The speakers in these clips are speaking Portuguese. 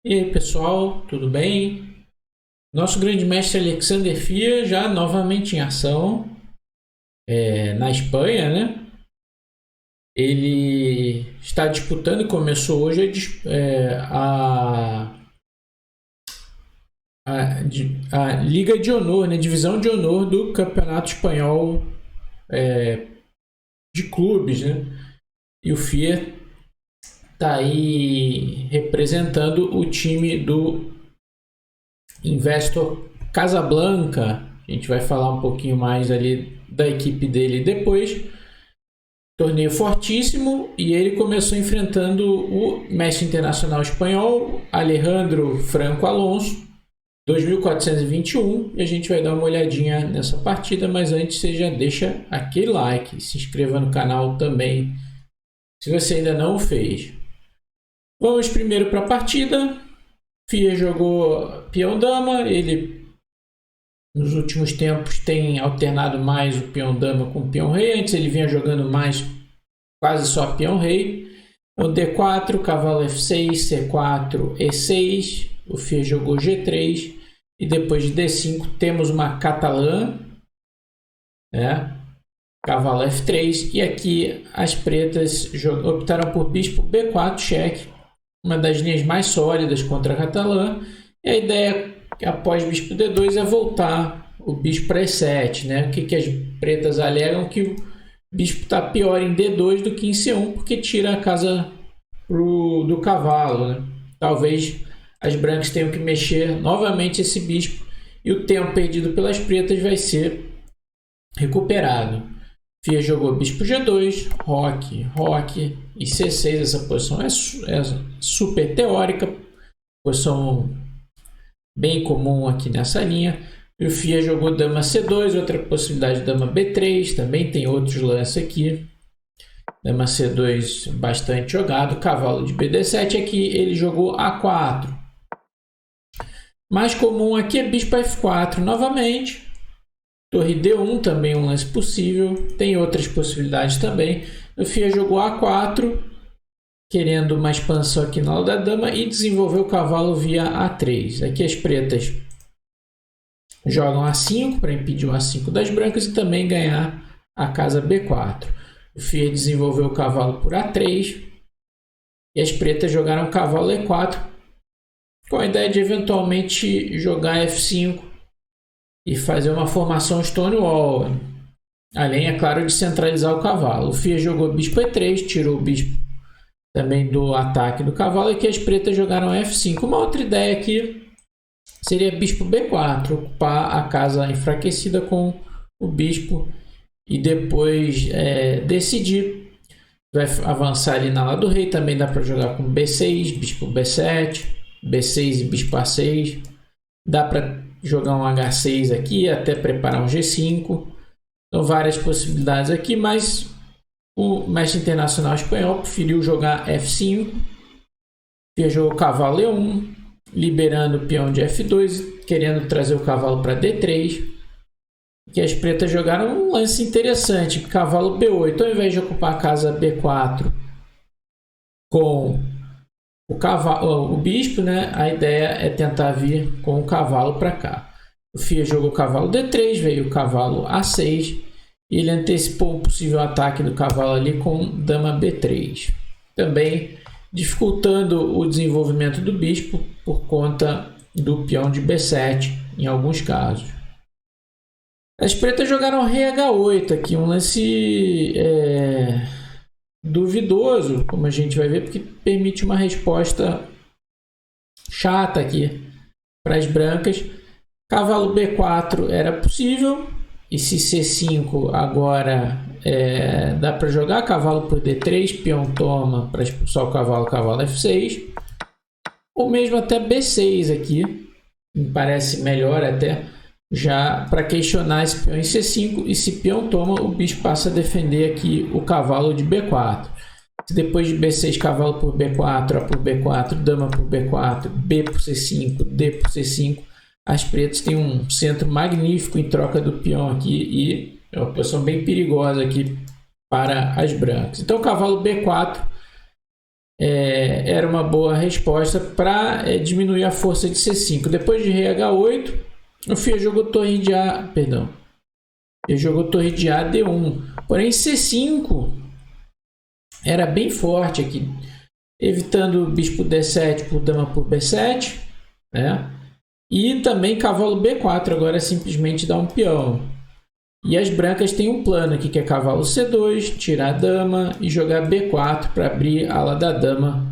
E aí, pessoal, tudo bem? Nosso grande mestre Alexander Fia já novamente em ação na Espanha, né? Ele está disputando, começou hoje a Liga de Honor, né? Divisão de Honor do Campeonato Espanhol de clubes, né? E o Fia está aí representando o time do Investor Casablanca. A gente vai falar um pouquinho mais ali da equipe dele depois. Torneio fortíssimo, e ele começou enfrentando o mestre internacional espanhol Alejandro Franco Alonso, 2421, e a gente vai dar uma olhadinha nessa partida, mas antes você já deixa aquele like, se inscreva no canal também, se você ainda não o fez. Vamos primeiro para a partida. Fia jogou peão-dama, ele nos últimos tempos tem alternado mais o peão-dama com o peão-rei, antes ele vinha jogando mais quase só peão-rei. O D4, cavalo F6, C4, E6, o Fia jogou G3, e depois de D5 temos uma catalã, né? Cavalo F3, e aqui as pretas optaram por bispo B4, cheque, uma das linhas mais sólidas contra a catalã, e a ideia após bispo D2 é voltar o bispo para E7, né? O que as pretas alegam? Que o bispo está pior em D2 do que em C1, porque tira a casa do cavalo, né? Talvez as brancas tenham que mexer novamente esse bispo, e o tempo perdido pelas pretas vai ser recuperado. Fia jogou bispo G2, roque e C6. Essa posição é super teórica, posição bem comum aqui nessa linha. E o Fia jogou dama C2, outra possibilidade dama B3, também tem outros lances aqui. Dama C2 bastante jogado, cavalo de BD7, aqui ele jogou A4. Mais comum aqui é bispo F4 novamente. Torre D1 também um lance possível, tem outras possibilidades também. O Fia jogou A4, querendo uma expansão aqui na aula da dama, e desenvolveu o cavalo via A3. Aqui as pretas jogam A5 para impedir o A5 das brancas e também ganhar a casa B4. O Fia desenvolveu o cavalo por A3 e as pretas jogaram o cavalo E4 com a ideia de eventualmente jogar F5 e fazer uma formação Stonewall, além, é claro, de centralizar o cavalo. O Fia jogou bispo E3, tirou o bispo também do ataque do cavalo, e que as pretas jogaram F5. Uma outra ideia aqui seria bispo B4, ocupar a casa enfraquecida com o bispo e depois decidir. Vai avançar ali na ala do rei, também dá para jogar com B6, bispo B7, B6 e bispo A6. Dá para jogar um H6 aqui, até preparar um G5. Então, várias possibilidades aqui, mas o mestre internacional espanhol preferiu jogar F5. Fia jogou cavalo E1, liberando o peão de F2, querendo trazer o cavalo para D3. Que as pretas jogaram um lance interessante, cavalo B8. Então, ao invés de ocupar a casa B4 com o bispo, né? A ideia é tentar vir com o cavalo para cá. O Fia jogou o cavalo D3, veio o cavalo A6 e ele antecipou um possível ataque do cavalo ali com dama B3, também dificultando o desenvolvimento do bispo por conta do peão de B7 em alguns casos. As pretas jogaram rei H8 aqui, um lance duvidoso, como a gente vai ver, porque permite uma resposta chata aqui para as brancas. Cavalo B4 era possível, e se C5 agora dá para jogar cavalo por D3, peão toma para expulsar o cavalo, cavalo F6, ou mesmo até B6 aqui, me parece melhor até, já para questionar esse peão em C5, e se peão toma, o bispo passa a defender aqui o cavalo de B4. Depois de B6, cavalo por B4, A por B4, dama por B4, B por C5, D por C5, as pretas têm um centro magnífico em troca do peão aqui, e é uma posição bem perigosa aqui para as brancas. Então, cavalo B4 era uma boa resposta para diminuir a força de C5. Depois de rei H8, o Fia jogou torre de A, perdão, ele jogou torre de A D1. Porém, C5 era bem forte aqui, evitando bispo D7 por dama por B7, né? E também cavalo B4, agora é simplesmente dar um peão. E as brancas têm um plano aqui, que é cavalo C2, tirar a dama e jogar B4 para abrir a ala da dama.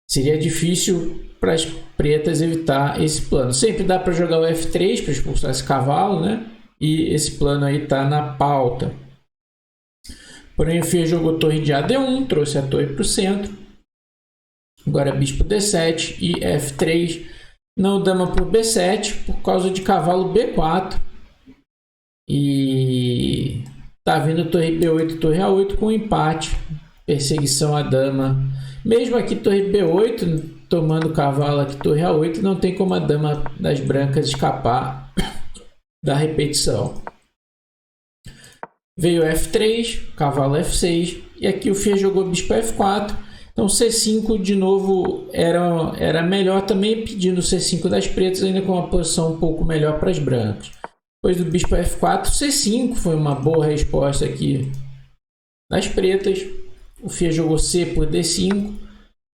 Seria difícil para as pretas evitar esse plano. Sempre dá para jogar o F3 para expulsar esse cavalo, né? E esse plano aí está na pauta. Porém, o Fia jogou torre de AD1, trouxe a torre para o centro. Agora bispo D7 e F3. Não dama por B7 por causa de cavalo B4. E tá vindo torre B8 e torre A8 com empate. Perseguição à dama. Mesmo aqui torre B8, tomando cavalo aqui torre A8, não tem como a dama das brancas escapar da repetição. Veio F3, cavalo F6 e aqui o Fia jogou bispo F4. Então C5 de novo era melhor também, pedindo C5 das pretas, ainda com uma posição um pouco melhor para as brancas. Depois do bispo F4, C5 foi uma boa resposta aqui das pretas. O Fia jogou C por D5.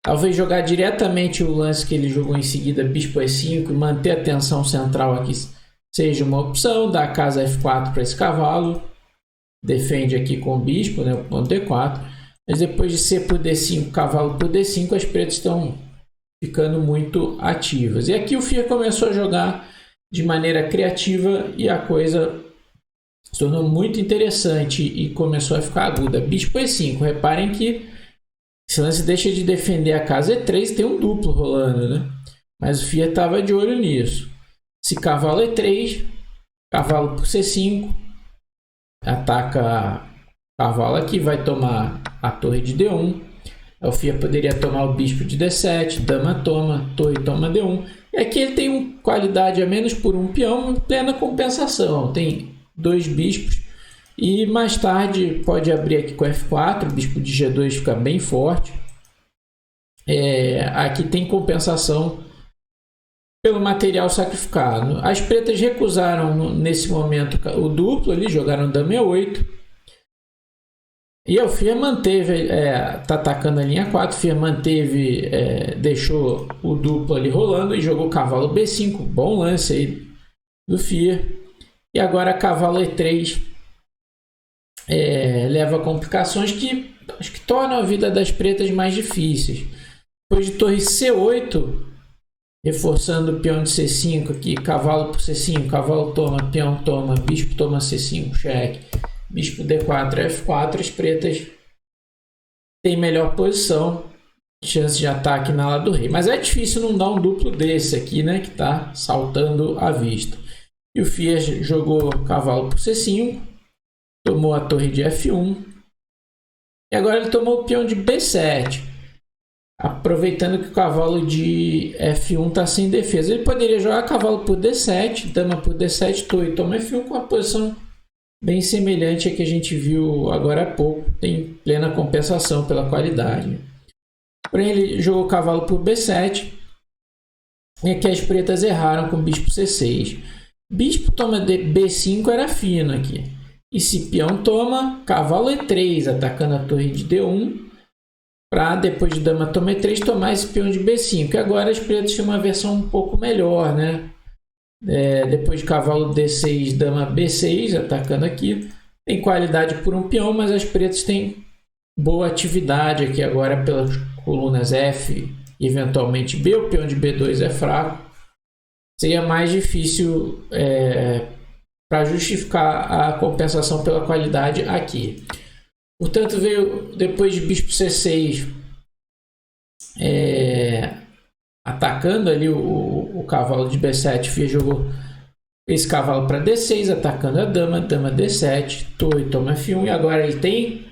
Talvez jogar diretamente o lance que ele jogou em seguida, bispo E5, e manter a tensão central aqui seja uma opção. Dar a casa F4 para esse cavalo. Defende aqui com o bispo, né, o ponto D4. Mas depois de C por D5, cavalo por D5, as pretas estão ficando muito ativas. E aqui o Fia começou a jogar de maneira criativa e a coisa se tornou muito interessante e começou a ficar aguda. Bispo E5, reparem que esse lance deixa de defender a casa E3, tem um duplo rolando, né? Mas o Fia estava de olho nisso. Se cavalo E3, cavalo por C5, ataca cavalo aqui, vai tomar a torre de D1. O Fia poderia tomar o bispo de D7, dama toma, torre toma D1. E aqui ele tem qualidade a menos por um peão, plena compensação. Tem dois bispos e mais tarde pode abrir aqui com F4, o bispo de G2 fica bem forte. Aqui tem compensação pelo material sacrificado. As pretas recusaram nesse momento o duplo, ali jogaram dama E8. E o Fia manteve, tá atacando a linha 4, o Fia manteve, deixou o duplo ali rolando e jogou cavalo B5, bom lance aí do Fia. E agora cavalo E3 leva complicações que acho que tornam a vida das pretas mais difíceis. Depois de torre C8, reforçando o peão de C5 aqui, cavalo por C5, cavalo toma, peão toma, bispo toma C5, cheque. Bispo D4, F4, as pretas têm melhor posição, chance de ataque na ala do rei. Mas é difícil não dar um duplo desse aqui, né, que está saltando à vista. E o Fia jogou cavalo por C5, tomou a torre de F1. E agora ele tomou o peão de B7, aproveitando que o cavalo de F1 está sem defesa. Ele poderia jogar cavalo por D7, dama por D7, torre toma F1 com a posição bem semelhante a que a gente viu agora há pouco, tem plena compensação pela qualidade. Porém, ele jogou cavalo por B7 e aqui as pretas erraram com bispo C6. Bispo toma B5 era fino aqui. E se peão toma, cavalo E3, atacando a torre de D1, para depois de dama toma E3 tomar esse peão de B5. E agora as pretas têm uma versão um pouco melhor, né? Depois de cavalo D6, dama B6, atacando aqui. Tem qualidade por um peão, mas as pretas têm boa atividade aqui agora pelas colunas F e eventualmente B. O peão de B2 é fraco. Seria mais difícil para justificar a compensação pela qualidade aqui. Portanto, veio depois de bispo C6, atacando ali o cavalo de B7, Fia jogou esse cavalo para D6, atacando a dama, dama D7, torre toma F1, e agora ele tem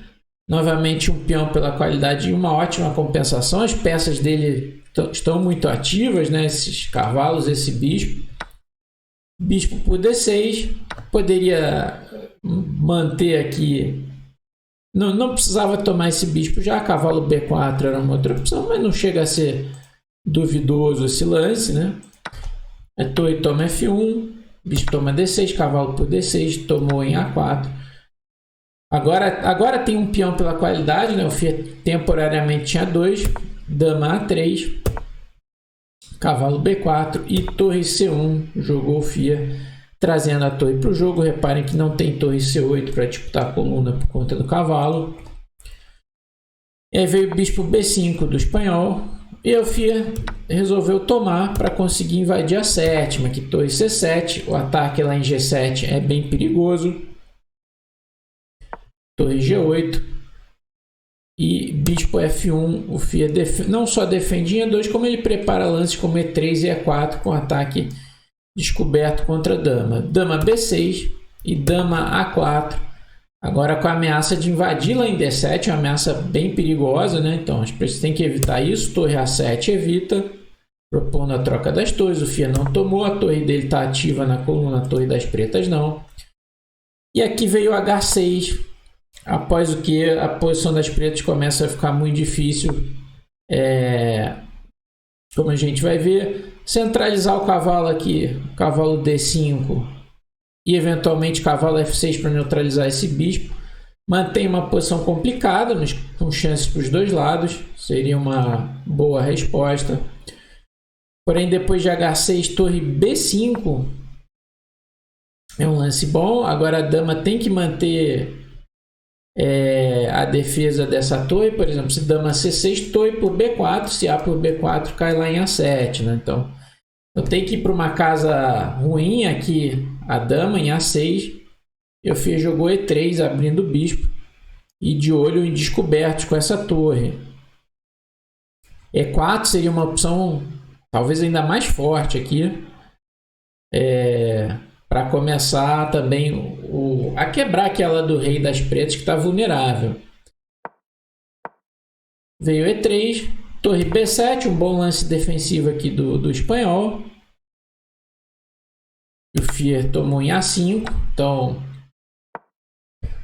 novamente um peão pela qualidade e uma ótima compensação. As peças dele estão muito ativas, né? Esses cavalos, esse bispo. Bispo por D6, poderia manter aqui Não precisava tomar esse bispo já, cavalo B4 era uma outra opção, mas não chega a ser duvidoso esse lance, né? A torre toma F1, bispo toma D6, cavalo por D6, tomou em A4. Agora tem um peão pela qualidade, né? O Fia temporariamente tinha 2, dama A3, cavalo B4 e torre C1, jogou o Fia, trazendo a torre para o jogo. Reparem que não tem torre C8 para disputar a coluna por conta do cavalo. E aí veio o bispo B5 do espanhol. E o Fia resolveu tomar para conseguir invadir a sétima, que torre C7. O ataque lá em G7 é bem perigoso. Torre G8. E bispo F1, o Fia não só defende em E2, como ele prepara lances como E3 e E4 com ataque descoberto contra a dama. Dama B6 e dama A4. Agora com a ameaça de invadir lá em D7, uma ameaça bem perigosa, né? Então as pessoas têm que evitar isso. Torre A7 evita, propondo a troca das torres. O Fia não tomou, a torre dele está ativa na coluna, a torre das pretas não. E aqui veio o H6, após o que a posição das pretas começa a ficar muito difícil. Como a gente vai ver, centralizar o cavalo aqui, cavalo D5 e eventualmente cavalo F6 para neutralizar esse bispo. Mantém uma posição complicada, mas com chances para os dois lados, seria uma boa resposta. Porém, depois de H6, torre B5 é um lance bom. Agora a dama tem que manter a defesa dessa torre. Por exemplo, se dama C6, torre por B4, se A por B4 cai lá em A7, né? Então eu tenho que ir para uma casa ruim aqui, a dama em A6. Eu fiz, jogou E3 abrindo o bispo e de olho em descobertos com essa torre. E4 seria uma opção talvez ainda mais forte aqui, para começar também a quebrar aquela do rei das pretas que está vulnerável. Veio E3, torre B7, um bom lance defensivo aqui do espanhol. O Fia tomou em A5, então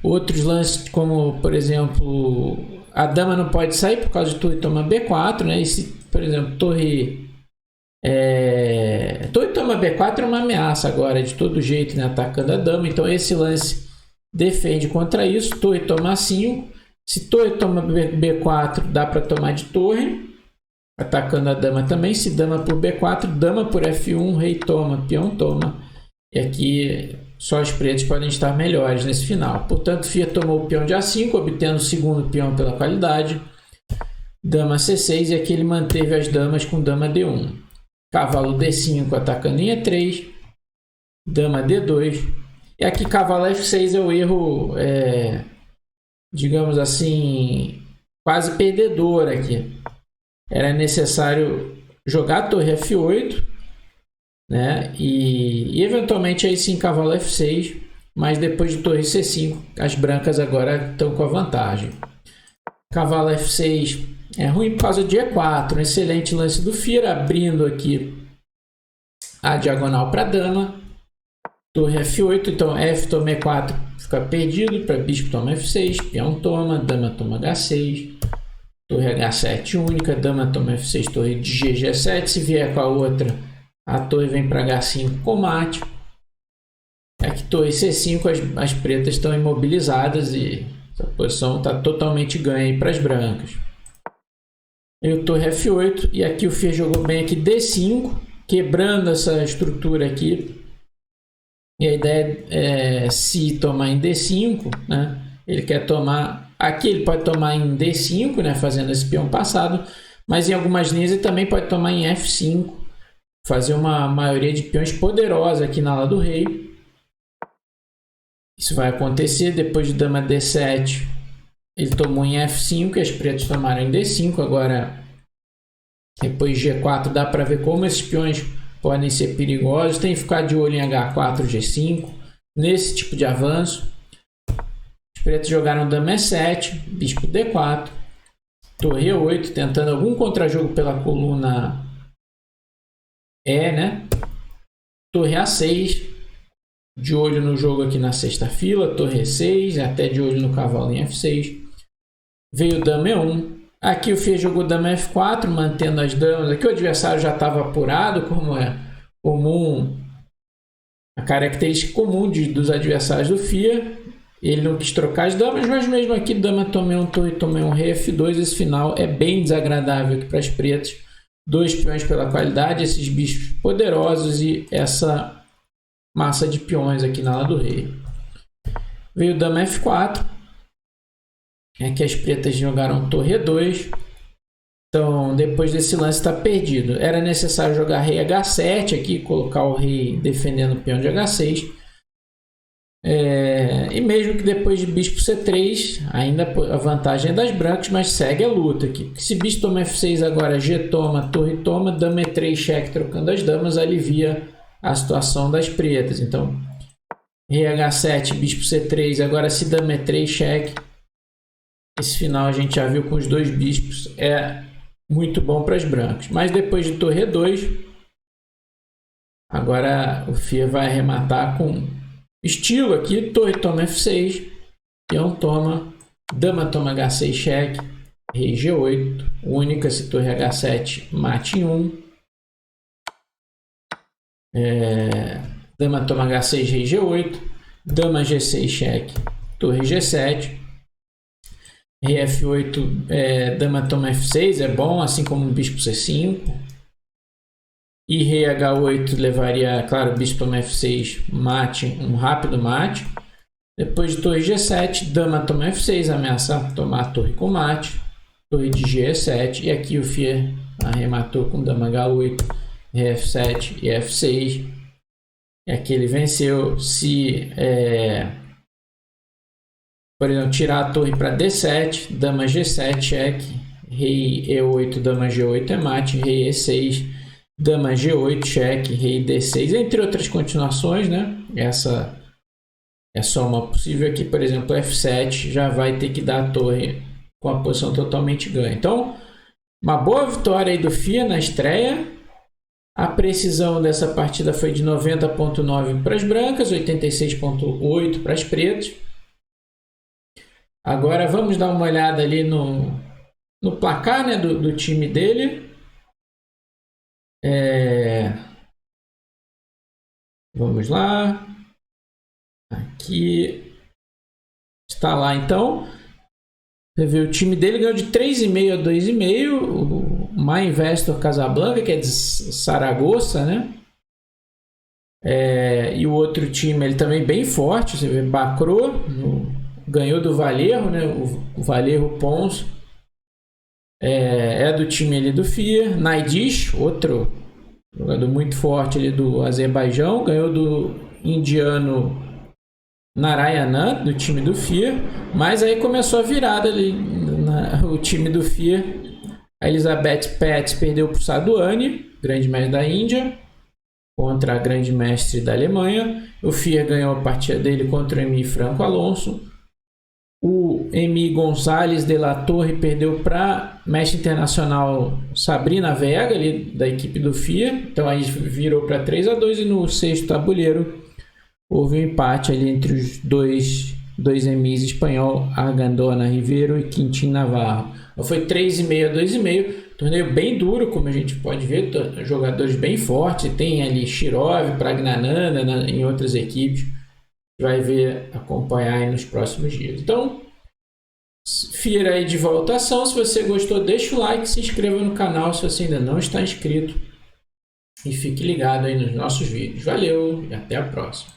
outros lances como, por exemplo, a dama não pode sair por causa de torre toma B4, né? E se, por exemplo, torre toma B4 é uma ameaça agora de todo jeito, né? Atacando a dama, então esse lance defende contra isso. Torre toma A5, se torre toma B4 dá para tomar de torre, atacando a dama também. Se dama por B4, dama por F1, rei toma, peão toma. E aqui só as pretas podem estar melhores nesse final. Portanto, Fia tomou o peão de A5, obtendo o segundo peão pela qualidade. Dama C6, e aqui ele manteve as damas com dama D1. Cavalo D5 atacando em E3. Dama D2. E aqui cavalo F6 é o erro, digamos assim, quase perdedor aqui. Era necessário jogar a torre F8, né? E eventualmente aí sim cavalo F6, mas depois de torre C5 as brancas agora estão com a vantagem. Cavalo F6 é ruim por causa de E4, um excelente lance do Fia, abrindo aqui a diagonal para dama. Torre F8, então F toma E4 fica perdido, para bispo toma F6, peão toma, dama toma H6, torre H7 única, dama toma F6, torre de G7, se vier com a outra a torre vem para H5 com mate. Aqui torre C5, as pretas estão imobilizadas e essa posição está totalmente ganha para as brancas. E o torre F8, e aqui o Fia jogou bem aqui D5, quebrando essa estrutura aqui. E a ideia é, se tomar em D5, né? Ele quer tomar, aqui ele pode tomar em D5, né? Fazendo esse peão passado, mas em algumas linhas ele também pode tomar em F5, fazer uma maioria de peões poderosa aqui na ala do rei. Isso vai acontecer depois de dama D7. Ele tomou em F5 e as pretas tomaram em D5. Agora, depois de G4, dá para ver como esses peões podem ser perigosos. Tem que ficar de olho em H4, G5, nesse tipo de avanço. Os pretos jogaram dama E7, bispo D4, torre E8, tentando algum contrajogo pela coluna E, né? Torre A6, de olho no jogo aqui na sexta fila, torre E6, até de olho no cavalo em F6. Veio dama E1. Aqui o FIA jogou dama F4, mantendo as damas. Aqui o adversário já estava apurado, como é comum, a característica comum dos adversários do FIA. Ele não quis trocar as damas, mas mesmo aqui, dama toma E1, torre toma E1, rei F2. Esse final é bem desagradável aqui para as pretas. 2 peões pela qualidade, esses bichos poderosos e essa massa de peões aqui na ala do rei. Veio dama F4. Aqui as pretas jogaram torre E2. Então, depois desse lance está perdido. Era necessário jogar rei H7 aqui, colocar o rei defendendo o peão de H6. E mesmo que depois de bispo C3, ainda a vantagem é das brancas, mas segue a luta aqui. Se bispo toma F6 agora, G toma, torre toma, dama E3, cheque, trocando as damas, alivia a situação das pretas. Então, rei H7, bispo C3, agora se dama E3, cheque. Esse final a gente já viu com os 2 bispos, é muito bom para as brancas. Mas depois de torre E2, agora o FIA vai arrematar com estilo aqui, torre toma F6, peão toma, dama toma H6, cheque, rei G8, única se torre H7 mate em 1. Dama toma H6, rei G8, dama G6, cheque, torre G7, rei F8, dama toma F6, é bom, assim como o bispo C5. E rei H8 levaria, claro, bispo toma F6, mate, um rápido mate. Depois de torre G7, dama toma F6, ameaça tomar a torre com mate. Torre de G7, e aqui o FIA arrematou com dama H8, rei F7 e F6. E aqui ele venceu. Se, por exemplo, tirar a torre para D7, dama G7, cheque, rei E8, dama G8 é mate, rei E6, dama G8, cheque, rei D6, entre outras continuações, né? Essa é só uma possível. Aqui, por exemplo, F7 já vai ter que dar a torre com a posição totalmente ganha. Então, uma boa vitória aí do FIA na estreia. A precisão dessa partida foi de 90,9 para as brancas, 86,8 para as pretas. Agora vamos dar uma olhada ali no placar, né, do time dele. Vamos lá. Aqui está lá então. Você vê, o time dele ganhou de 3,5 a 2,5. O My Investor Casablanca, que é de Saragoça, né? E o outro time ele também bem forte. Você vê, Bacro ganhou do Valerro, né? O Valerro Pons é do time ali do FIA. Naidish, outro jogador muito forte ali do Azerbaijão, ganhou do indiano Narayanan, do time do FIA. Mas aí começou a virada ali o time do FIA. A Elizabeth Petz perdeu para o Saduani, grande mestre da Índia, contra a grande mestre da Alemanha. O FIA ganhou a partida dele contra o Emi Franco Alonso. O Emi Gonzalez de la Torre perdeu para mestre internacional Sabrina Vega, ali da equipe do FIA. Então aí virou para 3-2, e no sexto tabuleiro houve um empate ali entre os dois Emis espanhol, Argandona Ribeiro e Quintin Navarro. Foi 3,5 a 2,5. Torneio bem duro, como a gente pode ver, jogadores bem fortes. Tem ali Shirov, Pragnananda em outras equipes. Vai ver, acompanhar aí nos próximos dias. Então, FIA aí de volta à ação. Se você gostou, deixa o like, se inscreva no canal se você ainda não está inscrito. E fique ligado aí nos nossos vídeos. Valeu e até a próxima.